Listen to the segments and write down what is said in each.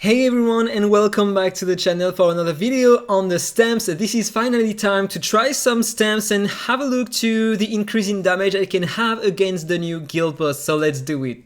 Hey everyone, and welcome back to the channel for another video on the stamps. This is finally time to try some stamps and have a look to the increase in damage I can have against the new guild boss, so let's do it.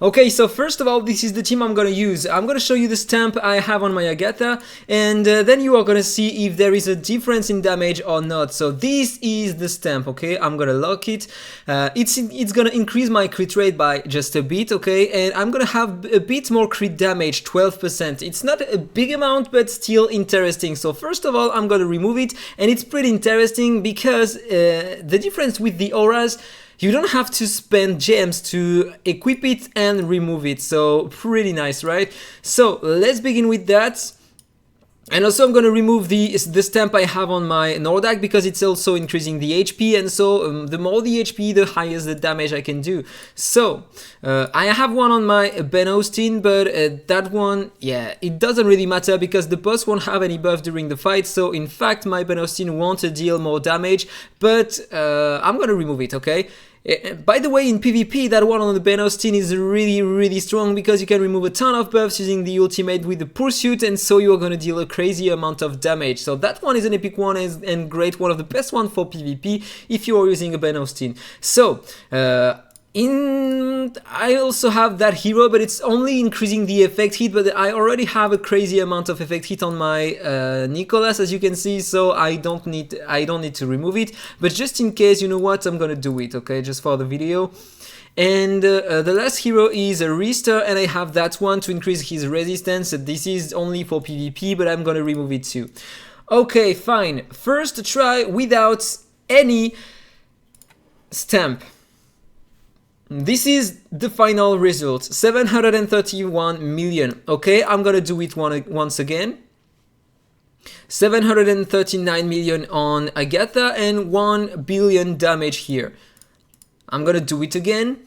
Okay, so first of all, this is the team I'm gonna use. I'm gonna show you the stamp I have on my Agatha, and then you are gonna see if there is a difference in damage or not. So this is the stamp, okay? I'm gonna lock it. It's gonna increase my crit rate by just a bit, okay? And I'm gonna have a bit more crit damage, 12%. It's not a big amount, but still interesting. So first of all, I'm gonna remove it, and it's pretty interesting because the difference with the auras, you don't have to spend gems to equip it and remove it, so pretty nice, right? So let's begin with that. And also I'm gonna remove the stamp I have on my Nordak because it's also increasing the HP, and so the more the HP, the higher the damage I can do. So I have one on my Ben Austin, but that one, yeah, it doesn't really matter because the boss won't have any buff during the fight. So in fact my Ben Austin won't deal more damage, but I'm gonna remove it, okay? By the way, in PvP, that one on the Ben Austin is really strong because you can remove a ton of buffs using the ultimate with the pursuit, and so you're gonna deal a crazy amount of damage. So that one is an epic one and great, one of the best one for PvP if you are using a Ben Austin. So I also have that hero, but it's only increasing the effect hit, but I already have a crazy amount of effect hit on my Nicholas, as you can see, so I don't need to remove it, but just in case, you know what, I'm gonna do it, okay, just for the video. And the last hero is a Rister, and I have that one to increase his resistance. This is only for PvP, but I'm gonna remove it too. Okay, fine. First try without any stamp. This is the final result, 731 million. Okay, I'm gonna do it once again. 739 million on Agatha and 1 billion damage here. I'm gonna do it again.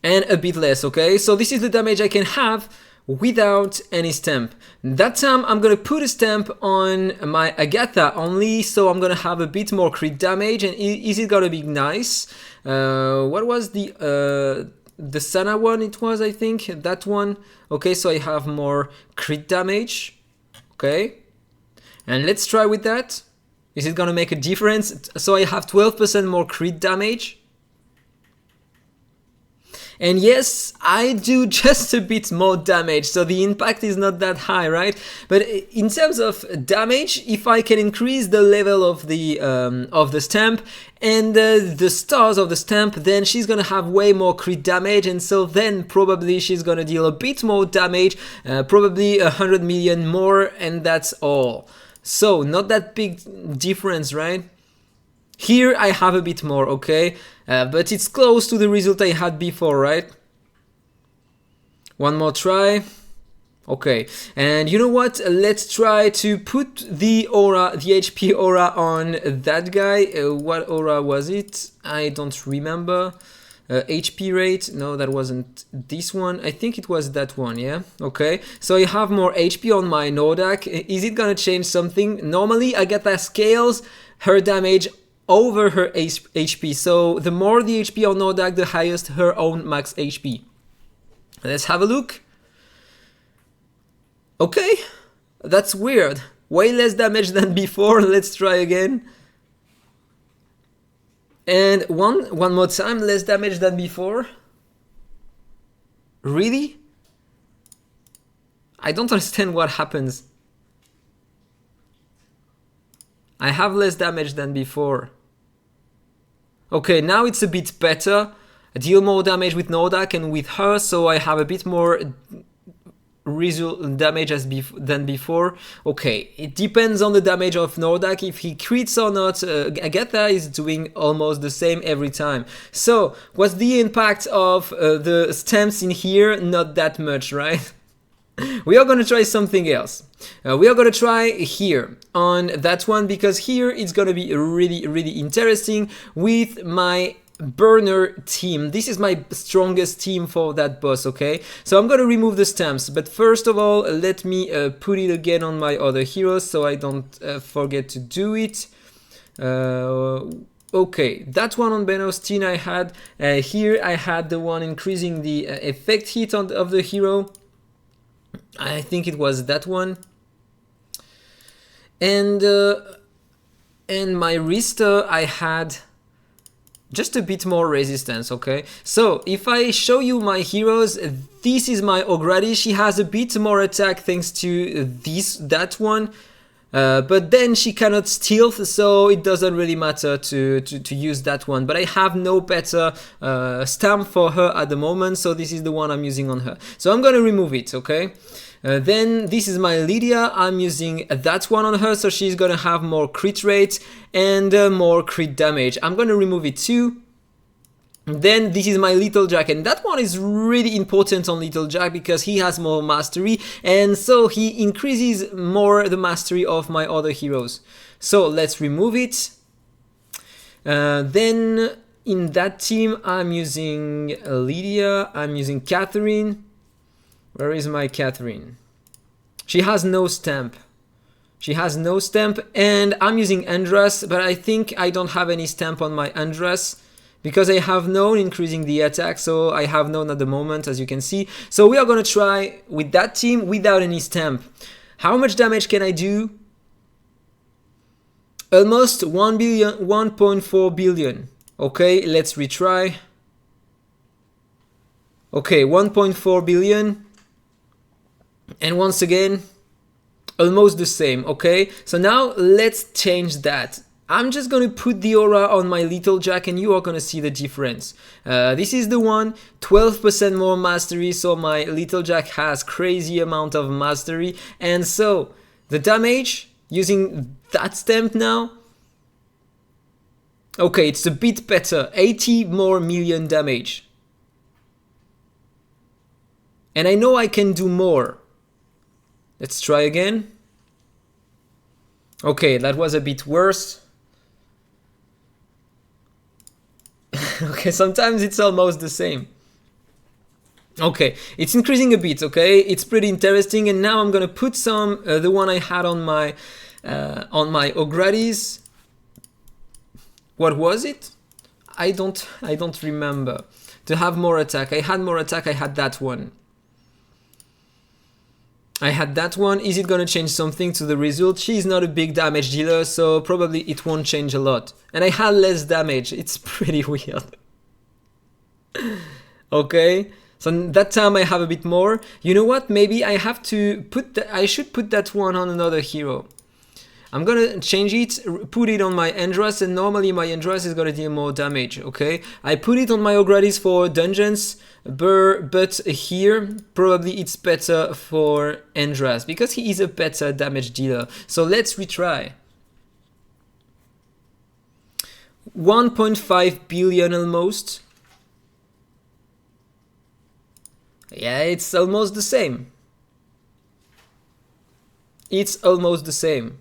And a bit less, okay? So this is the damage I can have without any stamp. That time I'm gonna put a stamp on my Agatha only, so I'm gonna have a bit more crit damage. And is it gonna be nice? What was the Sana one? It was, I think, that one. Okay, so I have more crit damage. Okay, and let's try with that. Is it gonna make a difference? So I have 12% more crit damage. And yes, I do just a bit more damage, so the impact is not that high, right? But in terms of damage, if I can increase the level of the stamp and the stars of the stamp, then she's gonna have way more crit damage, and so then probably she's gonna deal a bit more damage, probably 100 million more, and that's all. So not that big difference, right? Here I have a bit more, okay, but it's close to the result I had before, right? One more try. Okay, and you know what? Let's try to put the aura, the HP aura on that guy. What aura was it? I don't remember. HP rate, no, that wasn't this one. I think it was that one, yeah? Okay, so I have more HP on my Nordak. Is it gonna change something? Normally, Agatha scales her damage over her HP, so the more the HP on Nordak, the highest her own max HP. Let's have a look. Okay, that's weird. Way less damage than before. Let's try again. And one more time, less damage than before. Really? I don't understand what happens. I have less damage than before. Okay, now it's a bit better. I deal more damage with Nordak and with her, so I have a bit more damage than before. Okay, it depends on the damage of Nordak, if he crits or not. Agatha is doing almost the same every time. So, what's the impact of the stamps in here? Not that much, right? We are going to try something else. We are going to try here on that one, because here it's going to be really interesting with my burner team. This is my strongest team for that boss, okay? So I'm gonna remove the stamps, but first of all, let me put it again on my other heroes so I don't forget to do it. Okay, that one on Ben Austin I had. Here I had the one increasing the effect hit of the hero. I think it was that one. And my wrister I had just a bit more resistance, okay? So if I show you my heroes, this is my Ogrady. She has a bit more attack thanks to that one. But then she cannot stealth, so it doesn't really matter to use that one. But I have no better stamp for her at the moment, so this is the one I'm using on her. So I'm gonna remove it, okay? Then this is my Lydia. I'm using that one on her, so she's gonna have more crit rate and more crit damage. I'm gonna remove it too. Then this is my Little Jack, and that one is really important on Little Jack because he has more mastery, and so he increases more the mastery of my other heroes. So let's remove it. Then in that team I'm using Lydia, I'm using Catherine. Where is my Catherine? She has no stamp. She has no stamp, and I'm using Andras, but I think I don't have any stamp on my Andras because I have none increasing the attack, so I have none at the moment, as you can see. So we are gonna try with that team without any stamp. How much damage can I do? Almost 1 billion, 1.4 billion. Okay, let's retry. Okay, 1.4 billion. And once again, almost the same, okay? So now let's change that. I'm just gonna put the aura on my Little Jack and you are gonna see the difference. This is the one, 12% more mastery, so my Little Jack has crazy amount of mastery. And so, the damage, using that stamp now, okay, it's a bit better, 80 more million damage. And I know I can do more. Let's try again. Okay, that was a bit worse. Okay, sometimes it's almost the same. Okay, it's increasing a bit, okay? It's pretty interesting, and now I'm gonna put some, the one I had on my Ogradys. What was it? I don't remember. To have more attack. I had more attack, I had that one. I had that one. Is it gonna change something to the result? She's not a big damage dealer, so probably it won't change a lot. And I had less damage. It's pretty weird. Okay, so that time I have a bit more. You know what? Maybe I have to put I should put that one on another hero. I'm gonna change it, put it on my Andras, and normally my Andras is gonna deal more damage, okay? I put it on my Ogradys for dungeons, but here, probably it's better for Andras, because he is a better damage dealer. So let's retry. 1.5 billion almost. Yeah, it's almost the same. It's almost the same.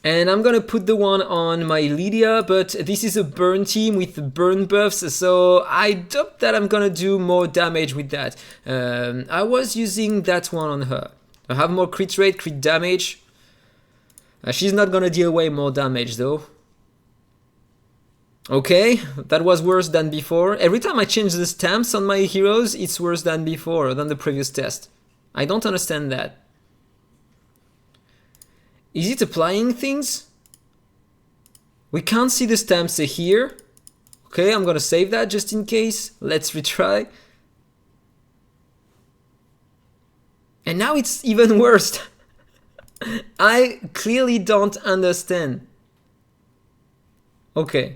And I'm gonna put the one on my Lydia, but this is a burn team with burn buffs, so I doubt that I'm gonna do more damage with that. I was using that one on her. I have more crit rate, crit damage. She's not gonna deal way more damage though. Okay, that was worse than before. Every time I change the stamps on my heroes, it's worse than before, than the previous test. I don't understand that. Is it applying things? We can't see the stamps here. Okay, I'm gonna save that just in case. Let's retry. And now it's even worse. I clearly don't understand. Okay.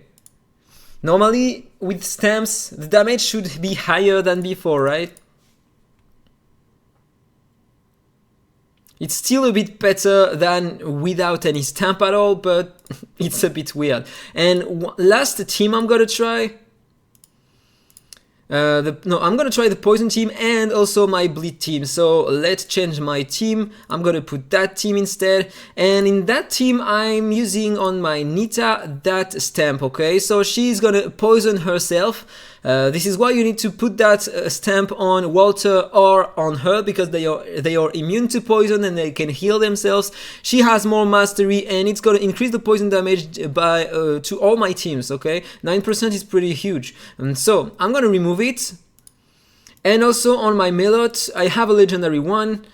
Normally, with stamps, the damage should be higher than before, right? It's still a bit better than without any stamp at all, but it's a bit weird. And last team I'm gonna try. No, I'm gonna try the poison team and also my bleed team. So let's change my team. I'm gonna put that team instead, and in that team I'm using on my Nita that stamp. Okay, so she's gonna poison herself. This is why you need to put that stamp on Walter or on her, because they are immune to poison and they can heal themselves. She has more mastery and it's gonna increase the poison damage by to all my teams. Okay, 9% is pretty huge, and so I'm gonna remove it. And also on my Melot I have a legendary one,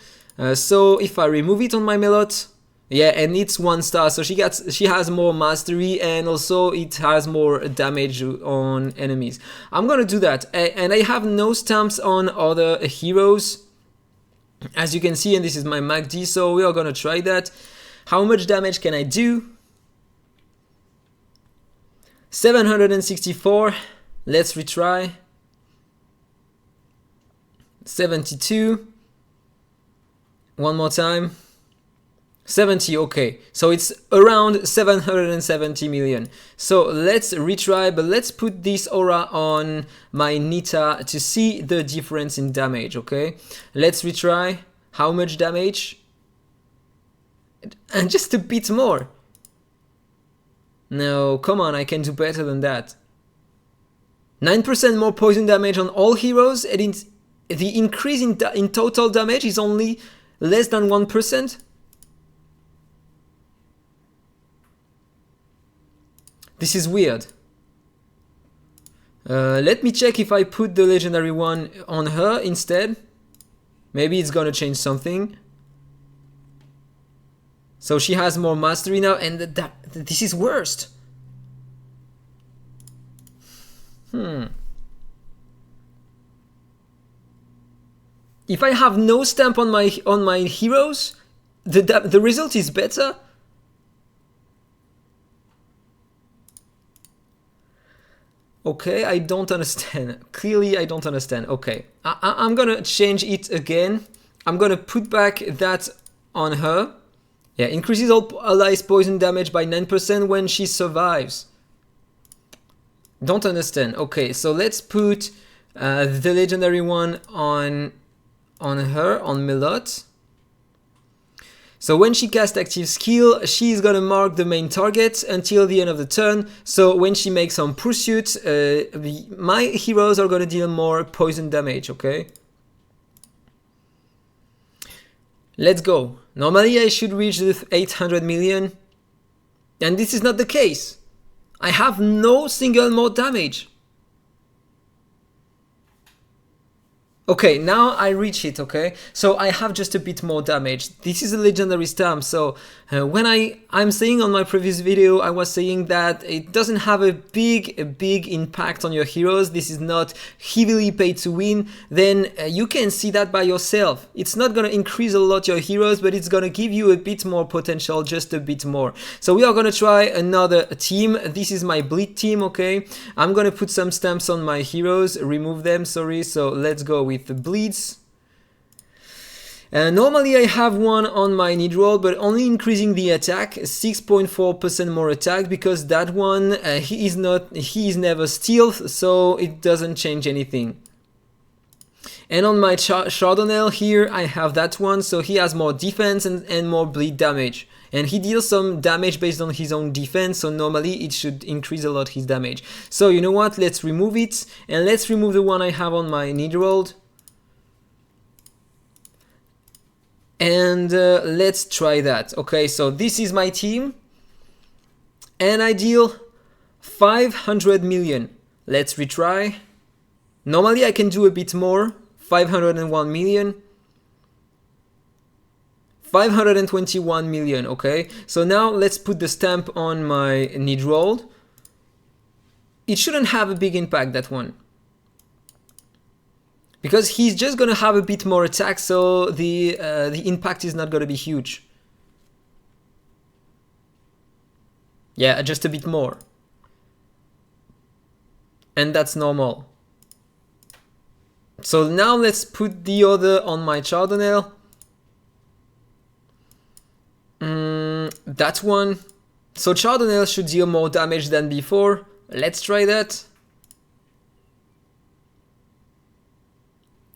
so if I remove it on my Melot, yeah, and it's 1 star, so she has more mastery and also it has more damage on enemies. I'm gonna do that, and I have no stamps on other heroes, as you can see, and this is my MACD, so we are gonna try that. How much damage can I do? 764. Let's retry. 72. One more time. 70. Okay, so it's around 770 million. So let's retry, but let's put this aura on my Nita to see the difference in damage. Okay, let's retry. How much damage? And just a bit more. No, come on, I can do better than that. 9% more poison damage on all heroes, and the increase in total damage is only less than 1%. This is weird. Let me check if I put the legendary one on her instead. Maybe it's gonna change something. So she has more mastery now, and this is worst. If I have no stamp on my heroes, the result is better. Okay, I don't understand. Clearly, I don't understand. Okay, I'm gonna change it again. I'm gonna put back that on her. Yeah, increases all allies' poison damage by 9% when she survives. Don't understand. Okay, so let's put the legendary one on her, on Melot. So when she casts active skill, she's gonna mark the main target until the end of the turn. So when she makes some pursuit, my heroes are gonna deal more poison damage, okay? Let's go. Normally I should reach the 800 million, and this is not the case. I have no single more damage. Okay, now I reach it, okay? So I have just a bit more damage. This is a legendary stamp, so when I'm saying on my previous video, I was saying that it doesn't have a big impact on your heroes. This is not heavily paid to win. Then you can see that by yourself. It's not gonna increase a lot your heroes, but it's gonna give you a bit more potential, just a bit more. So we are gonna try another team. This is my bleed team, okay? I'm gonna put some stamps on my heroes, remove them, sorry. So let's go with the bleeds. Normally I have one on my need roll, but only increasing the attack, 6.4% more attack, because that one he is never stealth, so it doesn't change anything. And on my Chardonnel here I have that one, so he has more defense and more bleed damage. And he deals some damage based on his own defense, so normally it should increase a lot his damage. So you know what, let's remove it, and let's remove the one I have on my need rolled. And let's try that. Okay, so this is my team, and I deal 500 million. Let's retry. Normally I can do a bit more, 501 million. 521 million, okay? So now let's put the stamp on my need rolled. It shouldn't have a big impact, that one, because he's just gonna have a bit more attack, so the impact is not gonna be huge. Yeah, just a bit more. And that's normal. So now let's put the other on my Chardonnel. That one. So Chardonnel should deal more damage than before. Let's try that.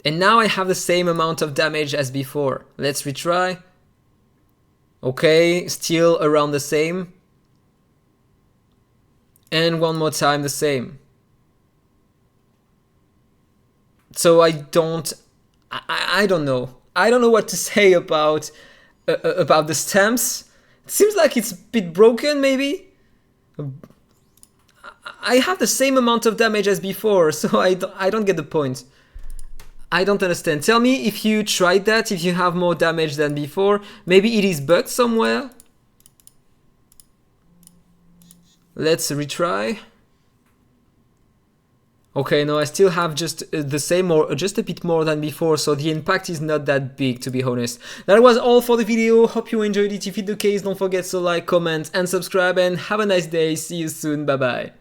And now I have the same amount of damage as before. Let's retry. Okay, still around the same. And one more time the same. So I don't know. I don't know what to say about the stamps. It seems like it's a bit broken, maybe. I have the same amount of damage as before, so I don't get the point. I don't understand. Tell me if you tried that, if you have more damage than before. Maybe it is bugged somewhere. Let's retry. Okay, no, I still have just the same or just a bit more than before, so the impact is not that big, to be honest. That was all for the video. Hope you enjoyed it. If it's the case, don't forget to like, comment and subscribe, and have a nice day. See you soon. Bye bye.